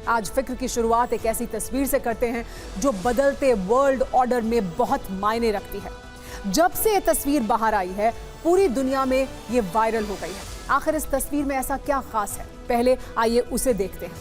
आज फिक्र की शुरुआत एक ऐसी तस्वीर से करते हैं जो बदलते वर्ल्ड ऑर्डर में बहुत मायने रखती है। जब से ये तस्वीर बाहर आई है, पूरी दुनिया में ये वायरल हो गई है। आखिर इस तस्वीर में ऐसा क्या खास है? पहले आइए उसे देखते हैं।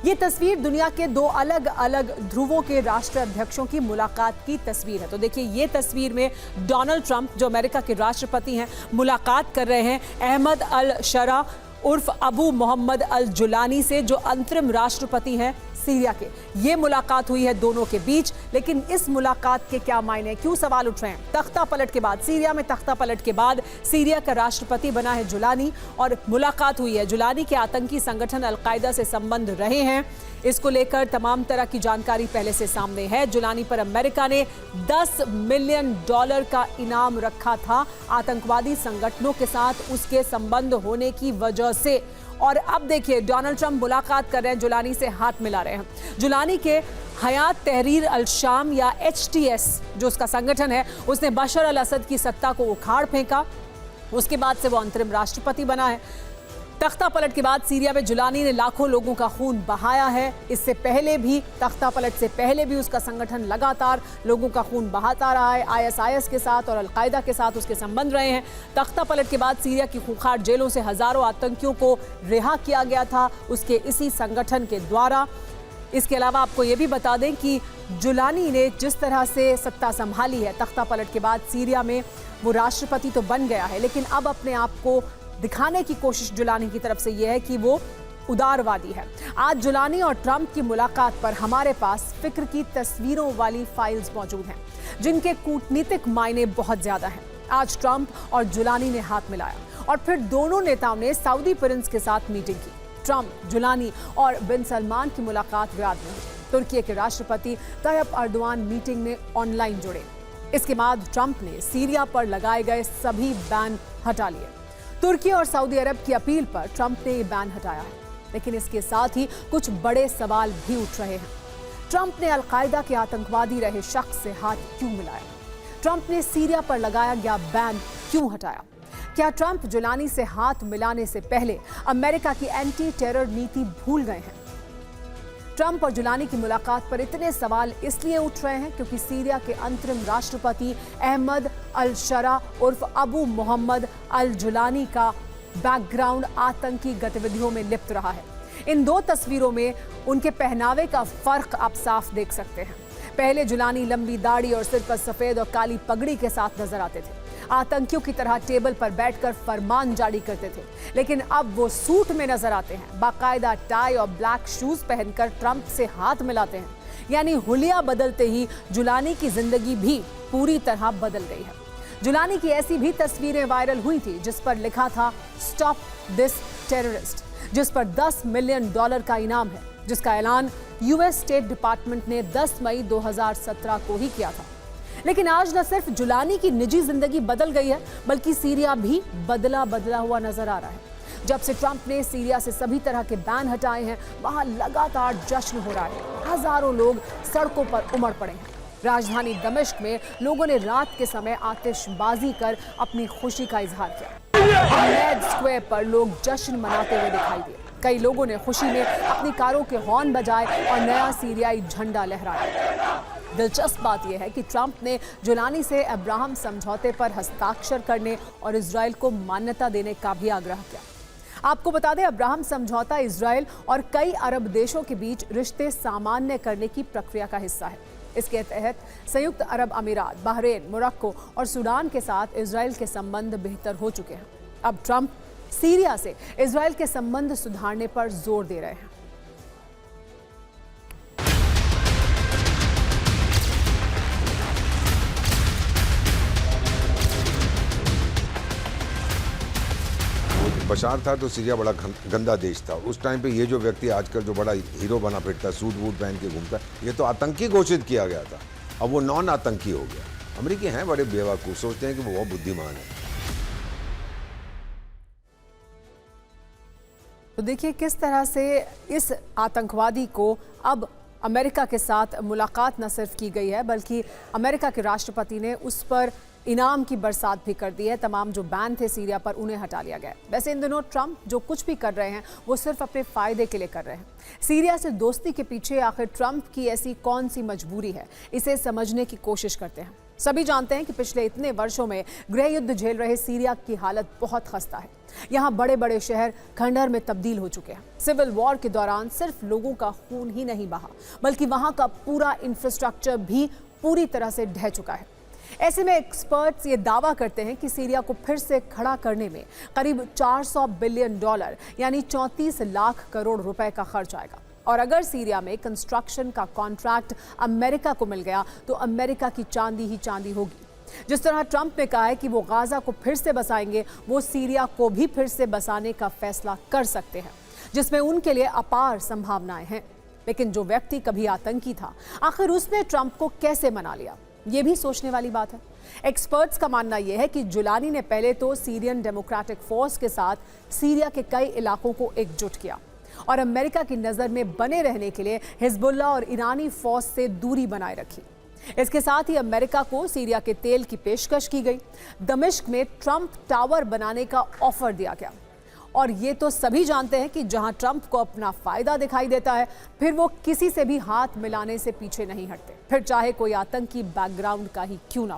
ये तस्वीर दुनिया के दो अलग अलग ध्रुवों के राष्ट्राध्यक्षों की मुलाकात की तस्वीर है। तो देखिए, ये तस्वीर में डोनाल्ड ट्रंप, जो अमेरिका के राष्ट्रपति हैं, मुलाकात कर रहे हैं अहमद अल शरा उर्फ अबू मोहम्मद अल जुलानी से, जो अंतरिम राष्ट्रपति हैं सीरिया के। ये मुलाकात हुई है दोनों के बीच, लेकिन इस मुलाकात के क्या मायने, क्यों सवाल उठ रहे हैं? तख्ता पलट के बाद, सीरिया में तख्ता पलट के बाद सीरिया का राष्ट्रपति बना है जुलानी, और मुलाकात हुई है। जुलानी के आतंकी संगठन अल-कायदा से संबंध रहे हैं। इसको लेकर तमाम तरह की जानकारी पहले से सामने है। जुलानी पर अमेरिका ने $10 मिलियन का इनाम रखा था आतंकवादी संगठनों के साथ उसके संबंध होने की वजह से। और अब देखिए, डोनाल्ड ट्रंप मुलाकात कर रहे हैं, जुलानी से हाथ मिला रहे हैं। जुलानी के हयात तहरीर अल शाम या HTS जो उसका संगठन है, उसने बशर अल असद की सत्ता को उखाड़ फेंका। उसके बाद से वो अंतरिम राष्ट्रपति बना है। तख्ता पलट के बाद सीरिया में जुलानी ने लाखों लोगों का खून बहाया है। इससे पहले भी, तख्ता पलट से पहले भी उसका संगठन लगातार लोगों का खून बहाता रहा है। ISIS के साथ और अल-कायदा के साथ उसके संबंध रहे हैं। तख्ता पलट के बाद सीरिया की खूंखार जेलों से हजारों आतंकियों को रिहा किया गया था उसके इसी संगठन के द्वारा। इसके अलावा आपको ये भी बता दें कि जुलानी ने जिस तरह से सत्ता संभाली है तख्ता पलट के बाद सीरिया में, वो राष्ट्रपति तो बन गया है, लेकिन अब अपने आप को दिखाने की कोशिश जुलानी की तरफ से यह है कि वो उदारवादी है। आज जुलानी और ट्रंप की मुलाकात पर हमारे पास फिक्र की तस्वीरों वाली फाइल्स मौजूद हैं, जिनके कूटनीतिक मायने बहुत ज्यादा हैं। आज ट्रंप और जुलानी ने हाथ मिलाया और फिर दोनों नेताओं ने सऊदी प्रिंस के साथ मीटिंग की। ट्रंप, जुलानी और बिन सलमान की मुलाकात रियाद में हुई। तुर्की के राष्ट्रपति तय्यप अर्दोआन मीटिंग में ऑनलाइन जुड़े। इसके बाद ट्रंप ने सीरिया पर लगाए गए सभी बैन हटा लिए। तुर्की और सऊदी अरब की अपील पर ट्रंप ने ये बैन हटाया है, लेकिन इसके साथ ही कुछ बड़े सवाल भी उठ रहे हैं। ट्रंप ने अल-कायदा के आतंकवादी रहे शख्स से हाथ क्यों मिलाया? ट्रंप ने सीरिया पर लगाया गया बैन क्यों हटाया? क्या ट्रंप जुलानी से हाथ मिलाने से पहले अमेरिका की एंटी टेरर नीति भूल गए हैं? ट्रंप और जुलानी की मुलाकात पर इतने सवाल इसलिए उठ रहे हैं क्योंकि सीरिया के अंतरिम राष्ट्रपति अहमद अल शरा उर्फ अबू मोहम्मद अल जुलानी का बैकग्राउंड आतंकी गतिविधियों में लिप्त रहा है। इन दो तस्वीरों में उनके पहनावे का फर्क आप साफ देख सकते हैं। पहले जुलानी लंबी दाढ़ी और सिर पर सफेद और काली पगड़ी के साथ नजर आते थे। आतंकियों की तरह टेबल पर बैठकर फरमान जारी करते थे, लेकिन अब वो सूट में नजर आते हैं। बाकायदा टाई और ब्लैक शूज पहनकर ट्रंप से हाथ मिलाते हैं। यानी हुलिया बदलते ही जुलानी की जिंदगी भी पूरी तरह बदल गई है। जुलानी की ऐसी भी तस्वीरें वायरल हुई थी जिस पर लिखा था स्टॉप दिस टेररिस्ट, जिस पर $10 मिलियन का इनाम है, जिसका ऐलान US स्टेट डिपार्टमेंट ने 10 मई 2017 को ही किया था। लेकिन आज न सिर्फ जुलानी की निजी जिंदगी बदल गई है, बल्कि सीरिया भी बदला हुआ नजर आ रहा है। जब से ट्रंप ने सीरिया से सभी तरह के बैन हटाए हैं, वहां लगातार जश्न हो रहा है। हजारों लोग सड़कों पर उमड़ पड़े हैं। राजधानी दमिश्क में लोगों ने रात के समय आतिशबाजी कर अपनी खुशी का इजहार किया। हमेद स्क्वायर पर लोग जश्न मनाते हुए दिखाई दिए। कई लोगों ने खुशी में अपनी कारों के हॉर्न बजाए और नया सीरियाई झंडा लहराया। दिलचस्प बात यह है कि ट्रंप ने जुलानी से अब्राहम समझौते पर हस्ताक्षर करने और इजराइल को मान्यता देने का भी आग्रह किया। आपको बता दें, अब्राहम समझौता इजराइल और कई अरब देशों के बीच रिश्ते सामान्य करने की प्रक्रिया का हिस्सा है। इसके तहत संयुक्त अरब अमीरात, बहरीन, मोरक्को और सूडान के साथ इजराइल के संबंध बेहतर हो चुके हैं। अब ट्रंप सीरिया से इजराइल के संबंध सुधारने पर जोर दे रहे हैं। बशार था तो सीरिया बड़ा गंदा देश था। उस टाइम पे ये जो व्यक्ति आजकल जो बड़ा हीरो बना फिरता है, सूट वूट पहन के घूमता है, ये तो आतंकी घोषित किया गया था। अब वो नॉन आतंकी हो गया। अमेरिकी हैं बड़े बेवकूफ, सोचते हैं कि वो बहुत बुद्धिमान है। तो देखिए किस तरह से इस आतंकवादी को अब अमेरिका के साथ मुलाकात न सिर्फ की गई है, बल्कि अमेरिका के राष्ट्रपति ने उस पर इनाम की बरसात भी कर दी है। तमाम जो बैन थे सीरिया पर उन्हें हटा लिया गया है। वैसे इन दिनों ट्रंप जो कुछ भी कर रहे हैं वो सिर्फ अपने फायदे के लिए कर रहे हैं। सीरिया से दोस्ती के पीछे आखिर ट्रंप की ऐसी कौन सी मजबूरी है, इसे समझने की कोशिश करते हैं। सभी जानते हैं कि पिछले इतने वर्षों में गृह युद्ध झेल रहे सीरिया की हालत बहुत खस्ता है। यहाँ बड़े बड़े शहर खंडहर में तब्दील हो चुके हैं। सिविल वॉर के दौरान सिर्फ लोगों का खून ही नहीं बहा, बल्कि वहाँ का पूरा इंफ्रास्ट्रक्चर भी पूरी तरह से ढह चुका है। ऐसे में एक्सपर्ट्स ये दावा करते हैं कि सीरिया को फिर से खड़ा करने में करीब $400 बिलियन यानी 34 लाख करोड़ रुपए का खर्च आएगा। और अगर सीरिया में कंस्ट्रक्शन का कॉन्ट्रैक्ट अमेरिका को मिल गया तो अमेरिका की चांदी ही चांदी होगी। जिस तरह ट्रंप ने कहा है कि वो गाजा को फिर से बसाएंगे, वो सीरिया को भी फिर से बसाने का फैसला कर सकते हैं, जिसमें उनके लिए अपार संभावनाएं हैं। लेकिन जो व्यक्ति कभी आतंकी था, आखिर उसने ट्रंप को कैसे मना लिया, ये भी सोचने वाली बात है। एक्सपर्ट्स का मानना यह है कि जुलानी ने पहले तो सीरियन डेमोक्रेटिक फोर्स के साथ सीरिया के कई इलाकों को एकजुट किया और अमेरिका की नजर में बने रहने के लिए हिजबुल्लाह और ईरानी फौज से दूरी बनाए रखी। इसके साथ ही अमेरिका को सीरिया के तेल की पेशकश की गई। दमिश्क में ट्रंप टावर बनाने का ऑफर दिया गया। और ये तो सभी जानते हैं कि जहां ट्रंप को अपना फायदा दिखाई देता है, फिर वो किसी से भी हाथ मिलाने से पीछे नहीं हटते, फिर चाहे कोई आतंकी बैकग्राउंड का ही क्यों ना